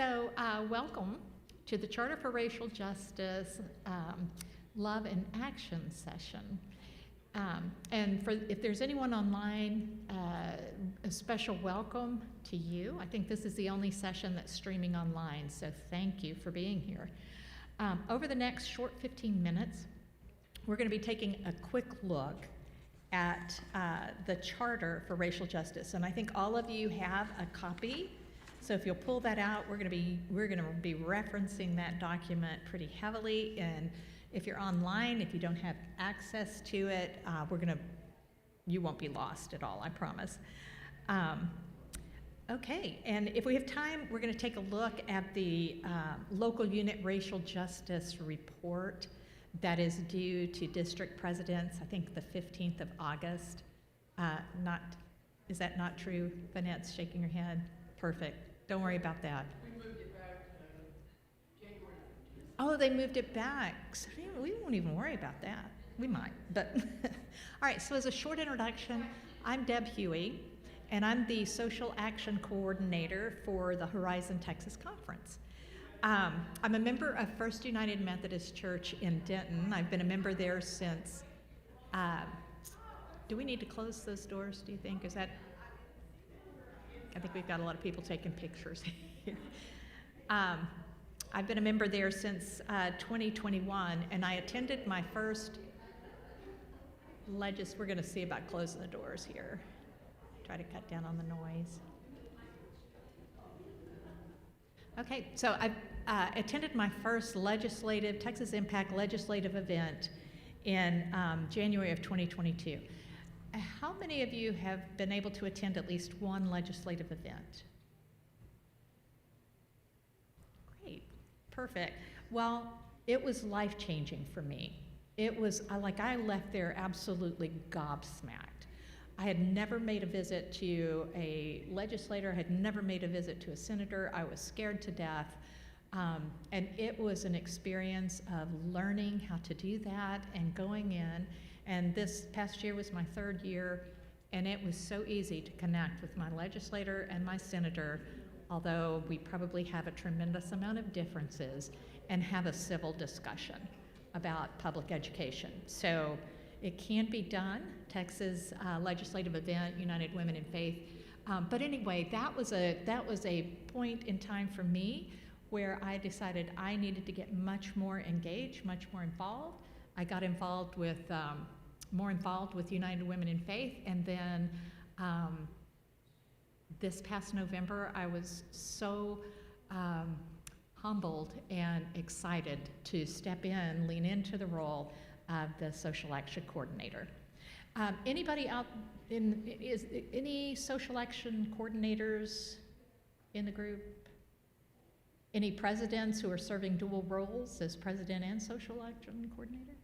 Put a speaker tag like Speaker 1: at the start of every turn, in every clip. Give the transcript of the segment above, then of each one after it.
Speaker 1: Welcome to the Charter for Racial Justice Love and Action session. And if there's anyone online, a special welcome to you. I think this is the only session that's streaming online, so thank you for being here. Over the next short 15 minutes, we're going to be taking a quick look at the Charter for Racial Justice, and I think all of you have a copy. So if you'll pull that out, we're going to be referencing that document pretty heavily. And if you're online, if you don't have access to it, you won't be lost at all, I promise. Okay, and if we have time, we're going to take a look at the local unit racial justice report that is due to district presidents, I think the 15th of August. Is that not true? Vanette's shaking her head. Perfect. Don't worry about that.
Speaker 2: We moved it back to January 15th.
Speaker 1: Oh, they moved it back. So we won't even worry about that. We might, but all right, so as a short introduction, I'm Deb Huey, and I'm the Social Action Coordinator for the Horizon TX Conference. I'm a member of First United Methodist Church in Denton. I've been a member there since, do we need to close those doors, do you think? I think we've got a lot of people taking pictures here. I've been a member there since 2021, and I attended my first we're going to see about closing the doors here. Try to cut down on the noise. Okay, so I attended my first Texas Impact legislative event in January of 2022. How many of you have been able to attend at least one legislative event? Great, perfect. Well, it was life-changing for me. It was I left there absolutely gobsmacked. I had never made a visit to a legislator, had never made a visit to a senator. I was scared to death. And it was an experience of learning how to do that and going in. And this past year was my third year, and it was so easy to connect with my legislator and my senator, although we probably have a tremendous amount of differences, and have a civil discussion about public education. So it can be done. Texas legislative event, United Women in Faith. But anyway, that was a point in time for me where I decided I needed to get much more engaged, much more involved. I got more involved with United Women in Faith, and then this past November, I was so humbled and excited to lean into the role of the Social Action Coordinator. Anybody any Social Action Coordinators in the group? Any presidents who are serving dual roles as president and Social Action Coordinator?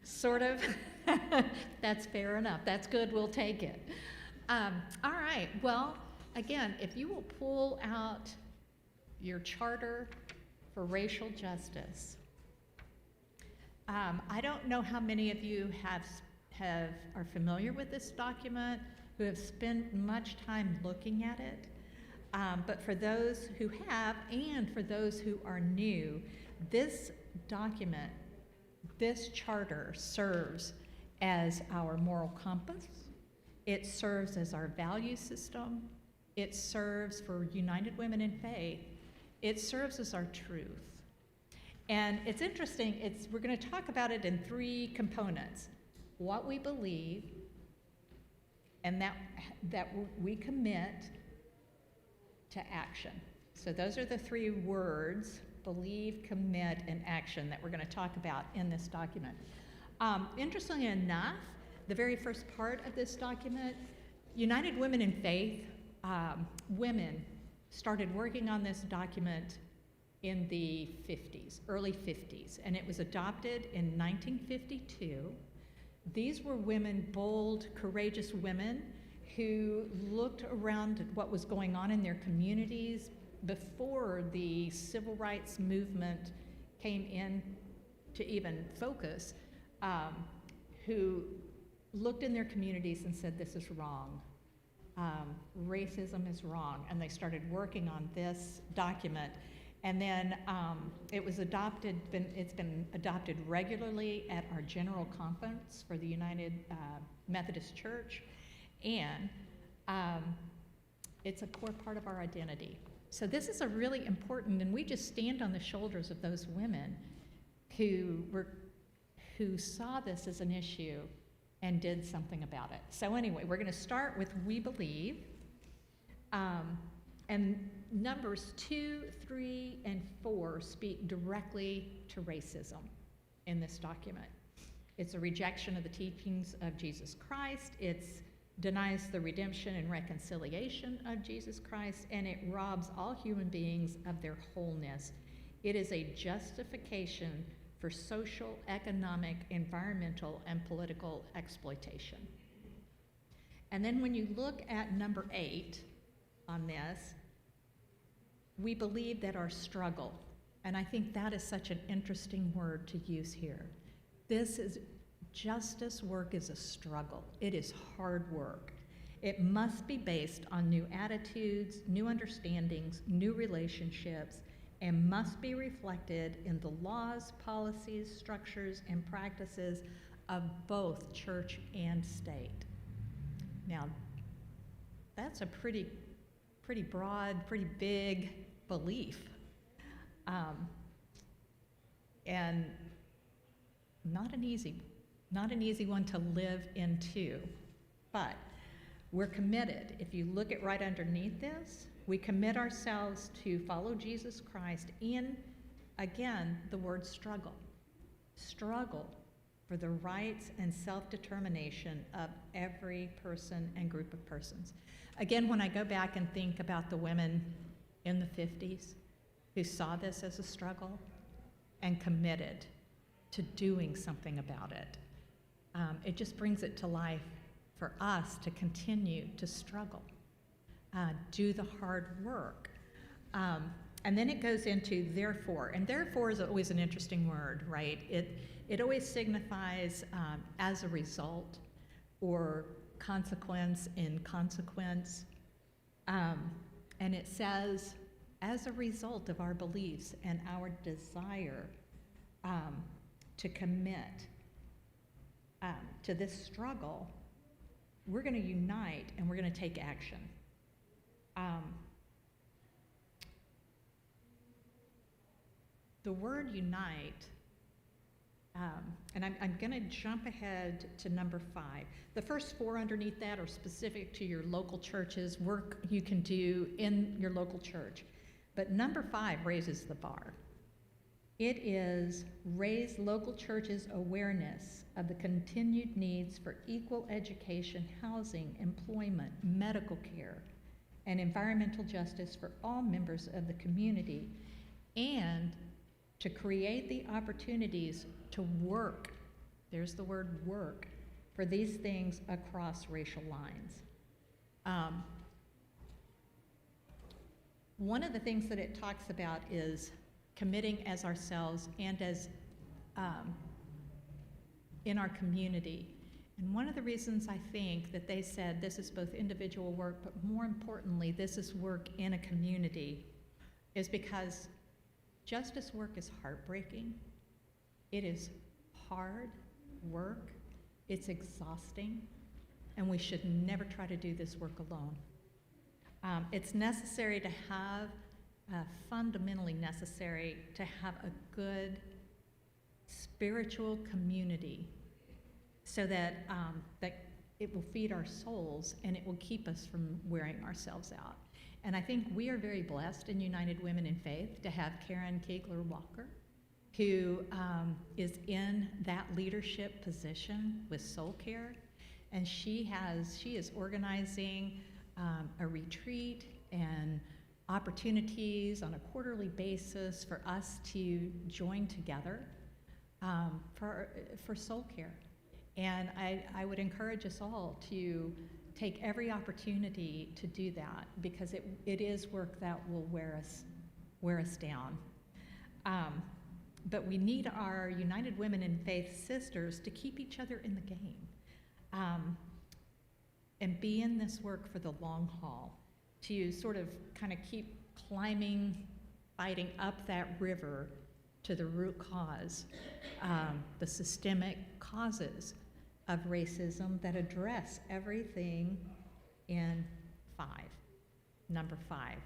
Speaker 1: Sort of. That's fair enough. That's good. We'll take it. All right. Well, again, if you will pull out your Charter for Racial Justice. I don't know how many of you are familiar with this document, who have spent much time looking at it. But for those who have, and for those who are new, this document, this charter serves as our moral compass. It serves as our value system. It serves for United Women in Faith. It serves as our truth. And it's interesting, we're going to talk about it in three components: what we believe, and that we commit to action. So those are the three words: believe, commit, and action, that we're going to talk about in this document. Interestingly enough, the very first part of this document, United Women in Faith, women started working on this document in the 50s, early 50s, and it was adopted in 1952. These were women, bold, courageous women, who looked around at what was going on in their communities before the civil rights movement came in to even focus, who looked in their communities and said, this is wrong. racism is wrong, and they started working on this document. And then it was adopted, it's been adopted regularly at our General Conference for the United Methodist Church, and it's a core part of our identity. So this is a really important, and we just stand on the shoulders of those women who saw this as an issue and did something about it. So anyway, we're going to start with we believe, and numbers 2, 3, and 4 speak directly to racism in this document. It's a rejection of the teachings of Jesus Christ. It denies the redemption and reconciliation of Jesus Christ, and it robs all human beings of their wholeness. It is a justification for social, economic, environmental, and political exploitation. And then when you look at number 8 on this, we believe that our struggle, and I think that is such an interesting word to use here. Justice work is a struggle. It is hard work. It must be based on new attitudes, new understandings, new relationships, and must be reflected in the laws, policies, structures, and practices of both church and state. Now, that's a pretty broad, pretty big belief, and not an easy one to live into, but we're committed. If you look at right underneath this, we commit ourselves to follow Jesus Christ in, again, the word struggle. Struggle for the rights and self-determination of every person and group of persons. Again, when I go back and think about the women in the 50s who saw this as a struggle and committed to doing something about it, it just brings it to life for us to continue to struggle, do the hard work. And then it goes into therefore, and therefore is always an interesting word, right? It always signifies as a result or consequence in consequence. And it says, as a result of our beliefs and our desire to commit to this struggle, we're going to unite and we're going to take action. The word unite, and I'm going to jump ahead to number 5. The first 4 underneath that are specific to your local churches, work you can do in your local church. But number 5 raises the bar. It is raise local churches' awareness of the continued needs for equal education, housing, employment, medical care, and environmental justice for all members of the community, and to create the opportunities to work, there's the word work, for these things across racial lines. One of the things that it talks about is committing as ourselves and as in our community. And one of the reasons I think that they said this is both individual work, but more importantly, this is work in a community, is because justice work is heartbreaking. It is hard work. It's exhausting. And we should never try to do this work alone. It's necessary to have, fundamentally necessary to have a good spiritual community so that it will feed our souls and it will keep us from wearing ourselves out. And I think we are very blessed in United Women in Faith to have Karen Kegler-Walker, who is in that leadership position with Soul Care. And she is organizing a retreat and opportunities on a quarterly basis for us to join together for soul care. And I would encourage us all to take every opportunity to do that, because it is work that will wear us down. But we need our United Women in Faith sisters to keep each other in the game. and be in this work for the long haul, to sort of kind of keep climbing, fighting up that river to the root cause, the systemic causes of racism that address everything in number 5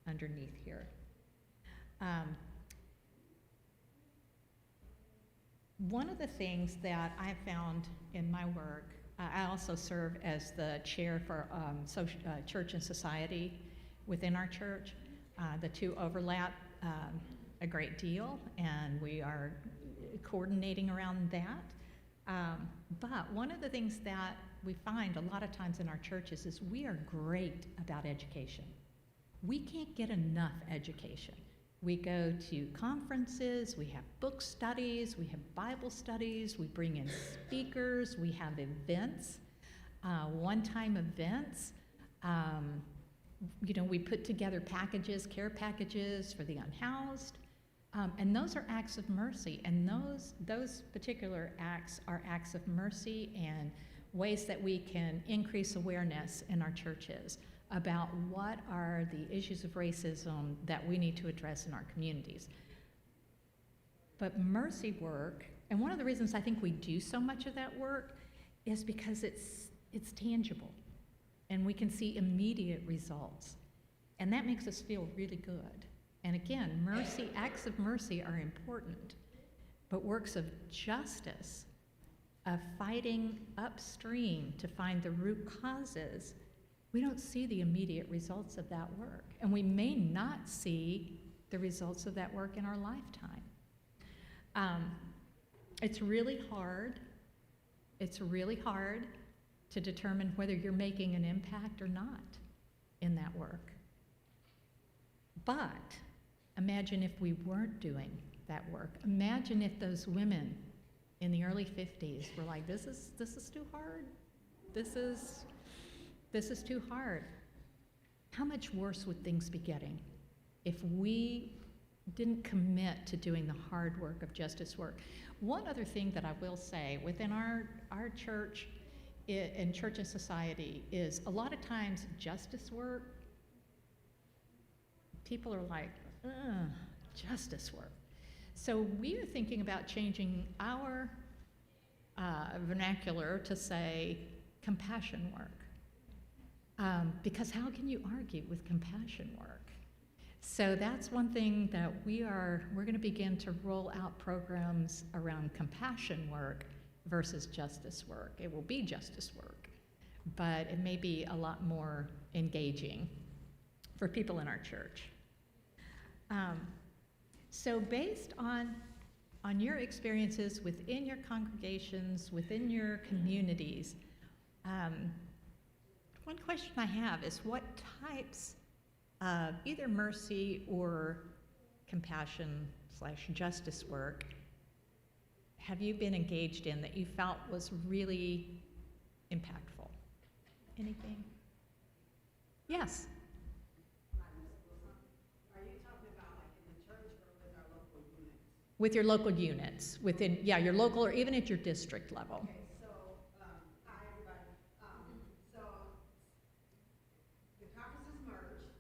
Speaker 1: underneath here. One of the things that I found in my work, I also serve as the chair for church and society within our church. The two overlap a great deal, and we are coordinating around that. But one of the things that we find a lot of times in our churches is we are great about education. We can't get enough education. We go to conferences, we have book studies, we have Bible studies, we bring in speakers, we have events, one-time events. We put together packages, care packages for the unhoused, and those are acts of mercy. And those particular acts are acts of mercy and ways that we can increase awareness in our churches about what are the issues of racism that we need to address in our communities. But mercy work, and one of the reasons I think we do so much of that work is because it's tangible, and we can see immediate results, and that makes us feel really good. And again, acts of mercy are important, but works of justice, of fighting upstream to find the root causes, we don't see the immediate results of that work. And we may not see the results of that work in our lifetime. It's really hard. It's really hard to determine whether you're making an impact or not in that work. But imagine if we weren't doing that work. Imagine if those women in the early 50s were like, this is too hard. This is too hard. How much worse would things be getting if we didn't commit to doing the hard work of justice work? One other thing that I will say within our church and church and society is a lot of times justice work, people are like, justice work. So we are thinking about changing our vernacular to say compassion work. Because how can you argue with compassion work? So that's one thing that we're going to begin to roll out programs around compassion work versus justice work. It will be justice work, but it may be a lot more engaging for people in our church. So based on your experiences within your congregations, within your communities, one question I have is what types of either mercy or compassion/justice work have you been engaged in that you felt was really impactful? Anything? Yes?
Speaker 2: Are you talking about like in the church or with our local units?
Speaker 1: With your local units, within, your local or even at your district level.
Speaker 2: Okay, so, hi everybody. So, the conferences merged,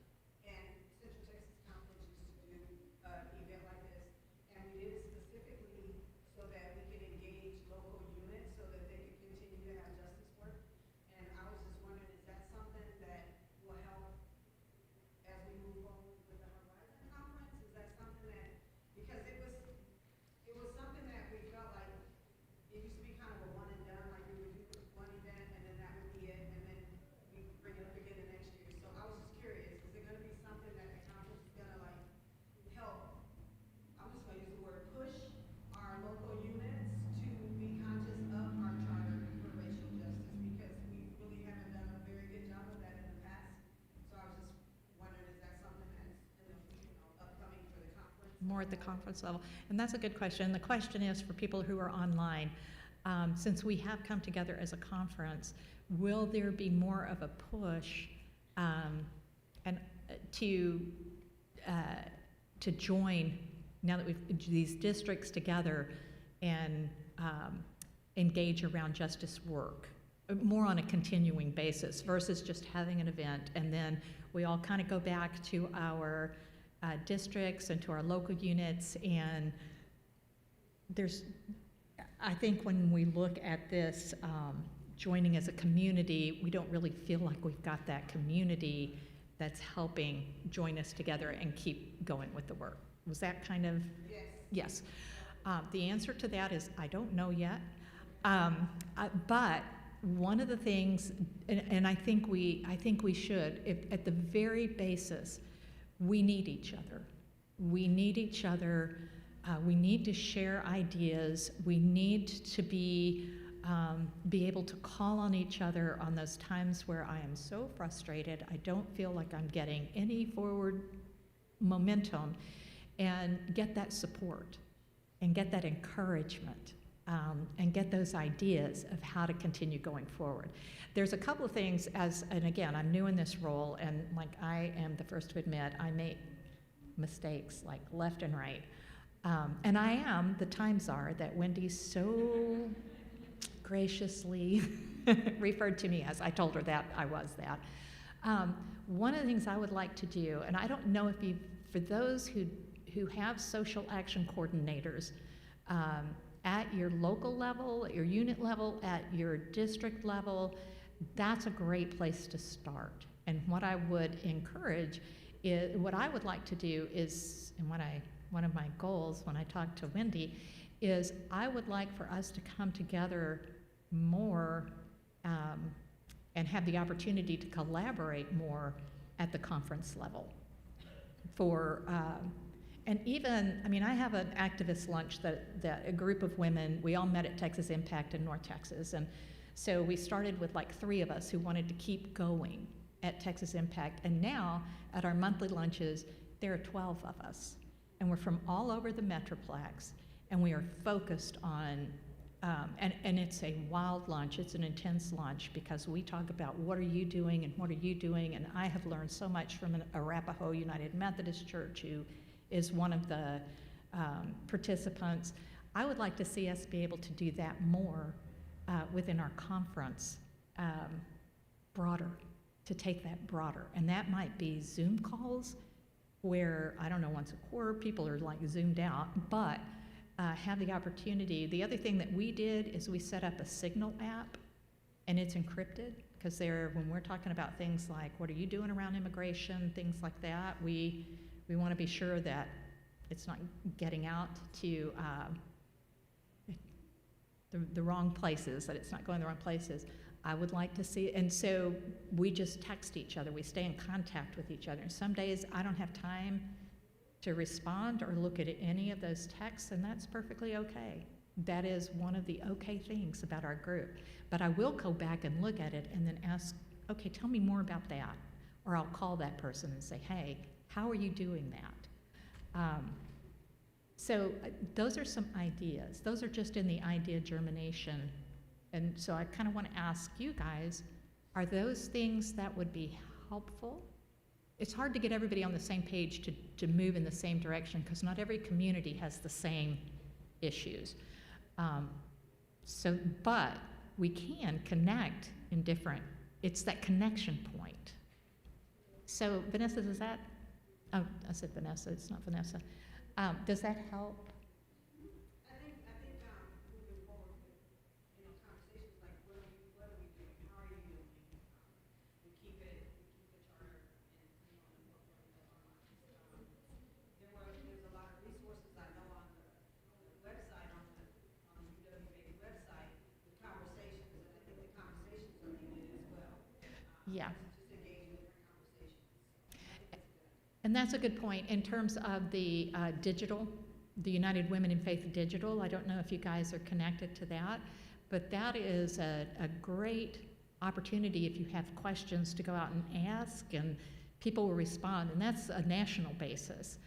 Speaker 2: and Central Texas Conference used to do an event like this, and we did it specifically so that we could engage local units so that they could continue to have justice work. And I was just wondering, is that something that will help as we move forward with the Horizon Conference? Is that something that, because it was something that we felt like it used to be kind of a one and done, like we would do one event and then that would be it, and then we bring it up again the next year. So I was just curious, is it gonna be something that the conference is gonna like help, I'm just gonna use the word push our local units to be conscious of our charter for racial justice, because we really haven't done a very good job of that in the past. So I was just wondering, is that something that's in the, upcoming for the conference?
Speaker 1: More at the conference level. And that's a good question. The question is for people who are online, since we have come together as a conference, will there be more of a push and to join, now that we've these districts together, and engage around justice work more on a continuing basis versus just having an event and then we all kind of go back to our districts and to our local units. And I think when we look at this joining as a community, we don't really feel like we've got that community that's helping join us together and keep going with the work. Was that kind of?
Speaker 2: Yes.
Speaker 1: Yes. The answer to that is I don't know yet. But one of the things, and I think we should, at the very basis, we need each other. We need each other. We need to share ideas. We need to be able to call on each other on those times where I am so frustrated, I don't feel like I'm getting any forward momentum, and get that support and get that encouragement and get those ideas of how to continue going forward. There's a couple of things, and again, I'm new in this role, and like I am the first to admit, I make mistakes like left and right. And I am the time czar that Wendy so graciously referred to me as. I told her that I was that. One of the things I would like to do, and I don't know if for those who have social action coordinators at your local level, at your unit level, at your district level, that's a great place to start. And what I would encourage is, what I would like to do is, and one of my goals when I talk to Wendy, is I would like for us to come together more and have the opportunity to collaborate more at the conference level. And even, I mean, I have an activist lunch that a group of women, we all met at Texas Impact in North Texas, and so we started with like 3 of us who wanted to keep going at Texas Impact, and now at our monthly lunches, there are 12 of us, and we're from all over the Metroplex, and we are focused on, and it's a wild lunch, it's an intense lunch, because we talk about what are you doing and what are you doing, and I have learned so much from an Arapahoe United Methodist Church who is one of the participants. I would like to see us be able to do that more within our conference, broader, to take that broader. And that might be Zoom calls where, I don't know, once a quarter, people are like zoomed out, but have the opportunity. The other thing that we did is we set up a Signal app, and it's encrypted, because when we're talking about things like, what are you doing around immigration, things like that, we want to be sure that it's not getting out to the wrong places, that it's not going the wrong places. I would like to see, and so we just text each other. We stay in contact with each other. And some days I don't have time to respond or look at any of those texts, and that's perfectly okay. That is one of the okay things about our group. But I will go back and look at it and then ask, okay, tell me more about that. Or I'll call that person and say, hey, how are you doing that? So those are some ideas. Those are just in the idea germination. And so I kind of want to ask you guys, are those things that would be helpful? It's hard to get everybody on the same page to move in the same direction, because not every community has the same issues. But we can connect in different, it's that connection point. So Vanessa, does that, oh, I said Vanessa, it's not Vanessa. Does that help?
Speaker 2: I think moving forward with, conversations like what are we doing, how are you doing? We keep the charter and on the forefront of our minds. There's a lot of resources I know on the website, on the UWFaith website, with conversations, and I think the conversations are needed as well.
Speaker 1: Yeah.
Speaker 2: Just engaging in different conversations. So I think that's good.
Speaker 1: And that's a good point. In terms of the digital, the United Women in Faith digital, I don't know if you guys are connected to that, but that is a great opportunity if you have questions to go out and ask, and people will respond, and that's a national basis.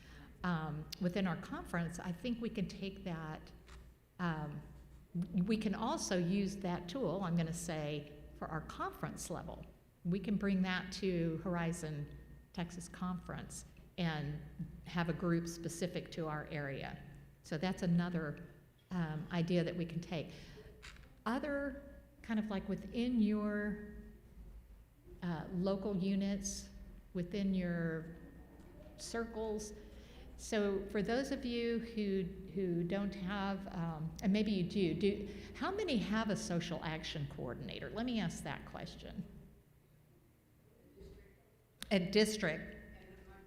Speaker 1: Within our conference, I think we can take that, we can also use that tool, I'm going to say, for our conference level. We can bring that to Horizon Texas Conference and have a group specific to our area. So that's another idea that we can take. Other kind of like within your local units, within your circles. So for those of you who don't have, and maybe you do, how many have a social action coordinator? Let me ask that question. A district.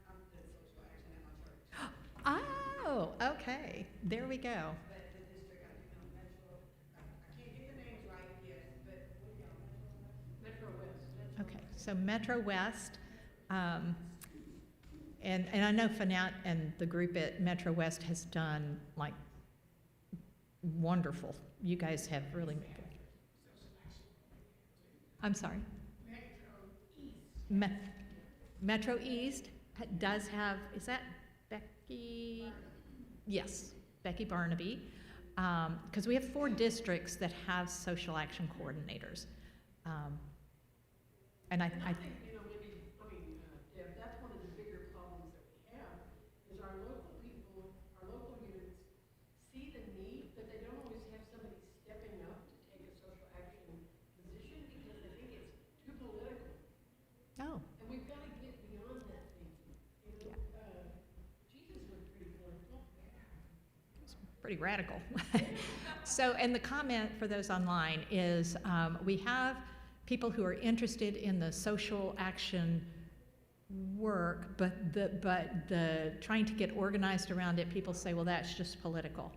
Speaker 2: I'm the social action at my church.
Speaker 1: Oh, okay. There we go.
Speaker 2: But the district, Metro, I can't get the names right, yes, but Metro West.
Speaker 1: Okay, so Metro West, and I know Fanat and the group at Metro West has done like wonderful. You guys have really made it. I'm sorry? Metro East does have, is that Becky? Yes, Becky Barnaby. Because we have 4 districts that have social action coordinators. And I
Speaker 3: think, Deb, that's one of the bigger problems that we have, is our local people, our local units see the need, but they don't always have somebody stepping up to take a social action position because they think it's too political.
Speaker 1: Oh,
Speaker 3: And we've got to get beyond that thinking. Jesus was pretty political.
Speaker 1: it's pretty radical. So, and the comment for those online is we have people who are interested in the social action work, but the trying to get organized around it, people say, well, that's just political.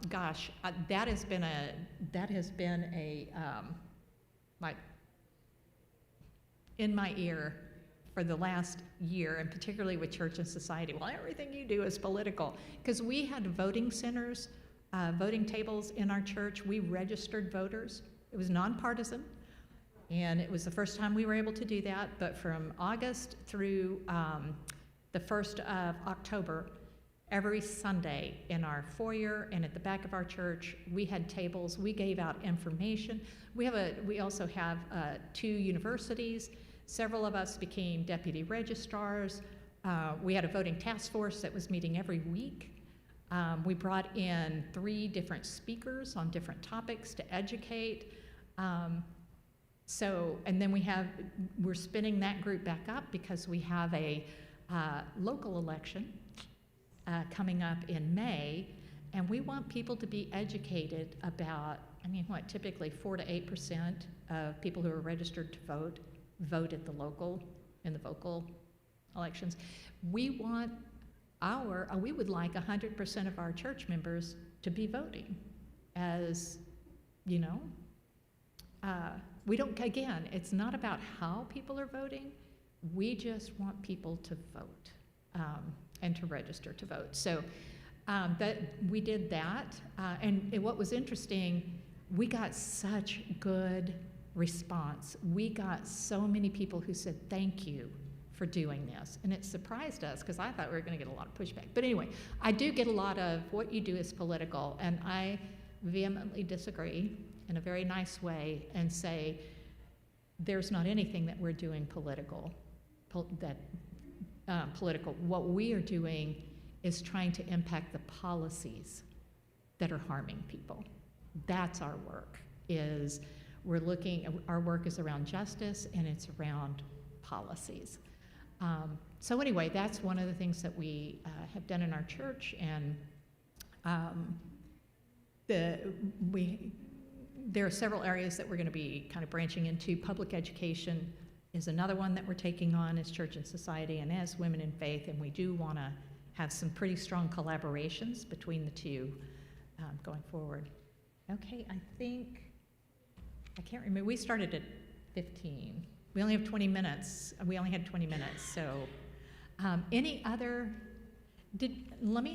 Speaker 1: Gosh, that has been a like in my ear for the last year, and particularly with church and society. Well, everything you do is political, because we had voting centers, voting tables in our church. We registered voters. It was nonpartisan, and it was the first time we were able to do that. But from August through the 1st of October, every Sunday in our foyer and at the back of our church, we had tables. We gave out information. We also have 2 universities. Several of us became deputy registrars. We had a voting task force that was meeting every week. We brought in 3 different speakers on different topics to educate. And then we're spinning that group back up because we have a local election coming up in May, and we want people to be educated about, typically 4 to 8% of people who are registered to vote at the local, in the local elections. We want we would like 100% of our church members to be voting, as, we don't, again, it's not about how people are voting, we just want people to vote, and to register to vote. So that we did that, and what was interesting, we got such good response. We got so many people who said thank you for doing this, and it surprised us because I thought we were going to get a lot of pushback. But anyway, I do get a lot of what you do is political, and I vehemently disagree in a very nice way and say there's not anything that we're doing political. What we are doing is trying to impact the policies that are harming people. That's our work. Our work is around justice, and it's around policies. So anyway, that's one of the things that we have done in our church, and there are several areas that we're going to be kind of branching into. Public education is another one that we're taking on as church and society and as women in faith, and we do want to have some pretty strong collaborations between the two going forward. Okay, I can't remember. We started at 15. We only have 20 minutes. We only had 20 minutes. So let me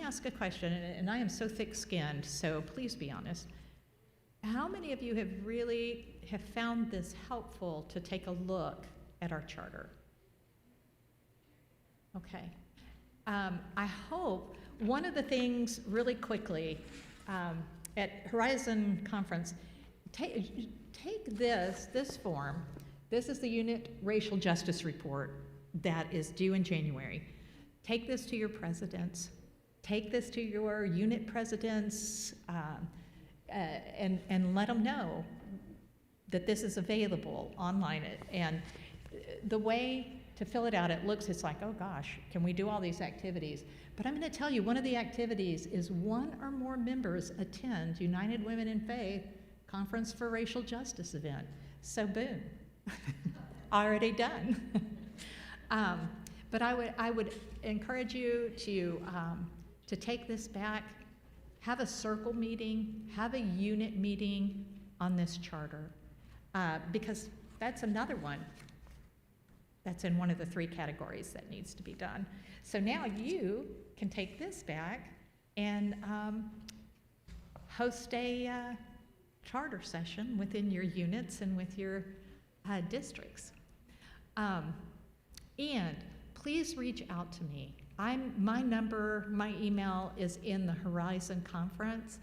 Speaker 1: ask a question, and I am so thick-skinned, so please be honest. How many of you have found this helpful to take a look at our charter? Okay. I hope one of the things really quickly at Horizon Conference, take this form. This is the Unit Racial Justice Report that is due in January. Take this to your presidents. Take this to your unit presidents, and let them know that this is available online. And the way to fill it out, it's like, oh gosh, can we do all these activities? But I'm going to tell you, one of the activities is one or more members attend United Women in Faith Conference for Racial Justice event. So boom, already done. But I would encourage you to take this back, have a circle meeting, have a unit meeting on this charter, because that's another one that's in one of the 3 categories that needs to be done. So now you can take this back and host a charter session within your units and with your districts. And please reach out to me. My email is in the Horizon Conference.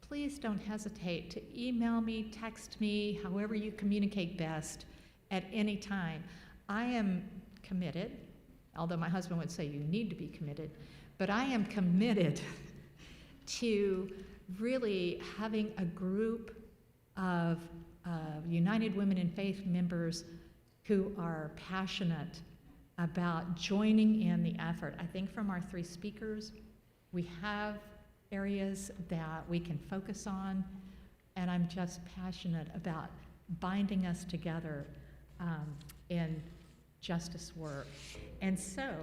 Speaker 1: Please don't hesitate to email me, text me, however you communicate best at any time. I am committed, although my husband would say you need to be committed, but I am committed to really having a group of United Women in Faith members who are passionate about joining in the effort. I think from our 3 speakers, we have areas that we can focus on, and I'm just passionate about binding us together in justice work. And so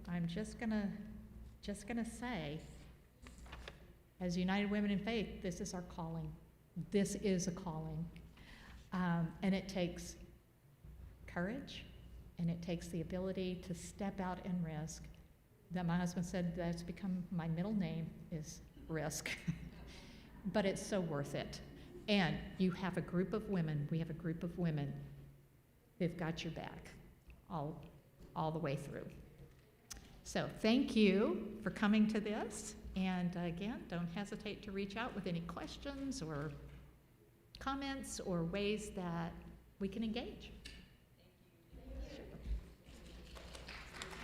Speaker 1: I'm just gonna say, as United Women in Faith, this is our calling. This is a calling. And it takes courage, and it takes the ability to step out and risk. That my husband said that's become my middle name is risk. But it's so worth it. And you have a group of women, we have a group of women who've got your back all the way through. So thank you for coming to this. And again, don't hesitate to reach out with any questions or comments or ways that we can engage.